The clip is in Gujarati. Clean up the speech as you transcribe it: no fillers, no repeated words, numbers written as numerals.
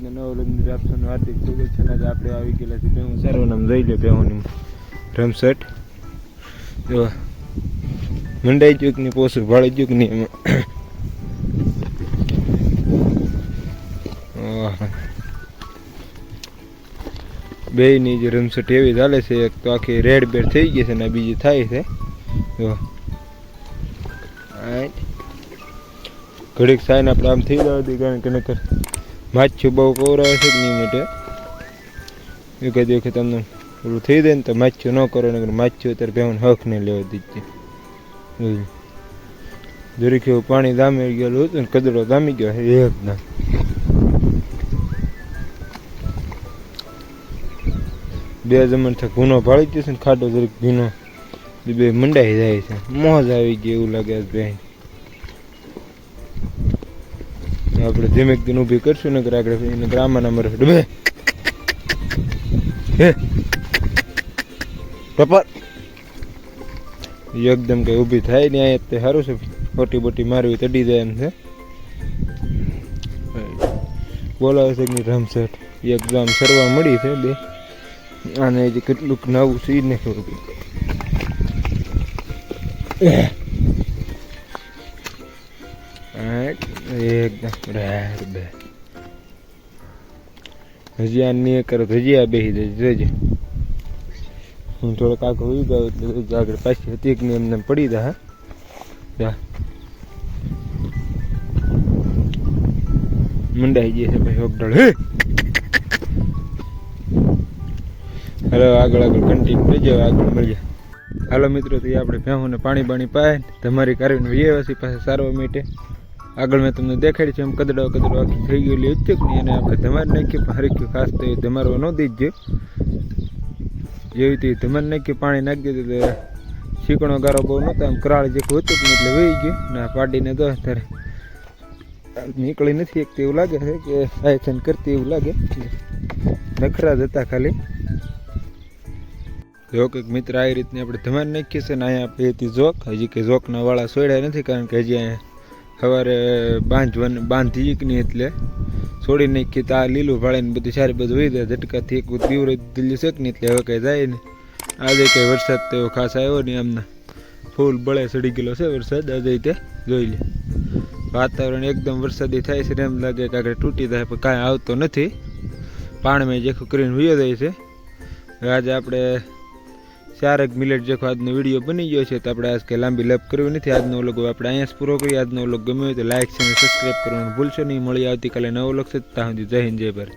આજના નવો લગ્ન આપવાનું હાર્દિક શુભેચ્છા. આજે આપણે આવી ગયેલા છીએ ભેહું સારવાનું જોઈ લે ભેહુંની રમસટ જો મંડાઈ ચૂકની પોસું ભાળી ચૂકની એમાં બેયની જે રમસટ એવી ચાલે છે. એક તો આખી રેડ બેડ થઈ ગઈ છે ને બીજી થાય છે. જો ઘડીક સાઈન આપણે આમ થઈ જવા હતી કારણ કે નકર માછું બહુ કવરાવે છે નહીં માટે એ કદી વખત તમને ઓલું થઈ જાય ને તો માછું ન કરો નકર માછું અત્યારે ભેહું હક નહીં લેવા દીધી. જરીક એવું પાણી દામી ગયેલું હતું ને કદડો દામી ગયો એકદમ. બે જમણ થક ભૂનો ભાળી ગયો છે ને ખાડો જરીક ભીનો બે મંડાઈ જાય છે. મોજ આવી ગઈ એવું લાગે બે. આપણે ધીમે દિન ઊભી કરશું ને આગળ ગ્રામના નંબર ડૂબે પપ્પા એકદમ કઈ ઊભી થાય ને અહીંયા તે સારું છે. ખોટી બોટી મારવી તડી જાય એમ છે. બોલાવે છે કે રમસટ એકદમ સરવા મળી છે બે આને જે કેટલુંક નવું છે ને ખબર એકદમ રેડ બે હજી આ નહીં કરો હજી આ બેસી જાય જોજે. હું થોડોક આગળ હોઈ ગયો એટલે આગળ પાછી હતી કે એમને પડી દા મંડાઈ જાય છે ભાઈ ઓગડળ. હાલો આગળ કન્ટિન્યુ થઈ જાય આગળ મળીએ. હાલો મિત્રો તો આપણે ભેહુંને પાણી બાણી પાય તમારી કારવીને વ્યવસ્થિત પાસે સારવા માટે આગળ મેં તમને દેખાડી છે એમ કદડો આખી થઈ ગયેલી ઉચ્ચક નહીં એને આપણે ધમાર નાખ્યું પણ હરખ્યું ખાસ તો એ ધમારવા ન દીધો. જેવી રીતે ધમાર નાખ્યું પાણી નાખી દીધું તો શીકણો ગારો બહુ નહોતો આમ કરાળ જેખું હતું ને એટલે વહી ગયું ને પાડીને તો અત્યારે નીકળી નથી એક એવું લાગે છે કે આયસન કરતી એવું લાગે નખરા જ હતા ખાલી. જો કંઈક મિત્ર આવી રીતની આપણે ધમાર નાખીએ છીએ ને અહીંયા આપણે હતી જોક હજી કંઈ જોકના વાળા સોડ્યા નથી કારણ કે હજી અહીંયા સવારે બાંધી કે નહીં એટલે છોડી નાખી તો આ લીલું ભાળીને બધું સારી બધું વહી જાય ઝટકાથી એક દીવર દિલ્હી શેક નહીં એટલે હવે કંઈ જાય નહીં. આજે કંઈ વરસાદ તો ખાસ આવ્યો નહીં આમના ફૂલ બળે ચડી ગયેલો છે વરસાદ આજે તે જોઈ લે. વાતાવરણ એકદમ વરસાદી થાય છે એમ લાગે કે આગળ તૂટી જાય પણ કાંઈ આવતો નથી. પાણીમાં જેખું કરીને વયો જાય છે. આજે આપણે 4 મિનિટ જેખો આજનો વિડીયો બની ગયો છે તો આપણે આજ કંઈ લાંબી લપ કરવી નથી. આજનો વ્લોગ આપણે અહીંયા જ પૂરો કરીએ. આજનો વ્લોગ ગમ્યો હોય તો લાઈક છે અને સબસ્ક્રાઈબ કરવાનું ભૂલશો નહીં. મળી આવતીકાલે નવો વ્લોગ છે ત્યાં સુધી જય હિન્દ જય ભારત.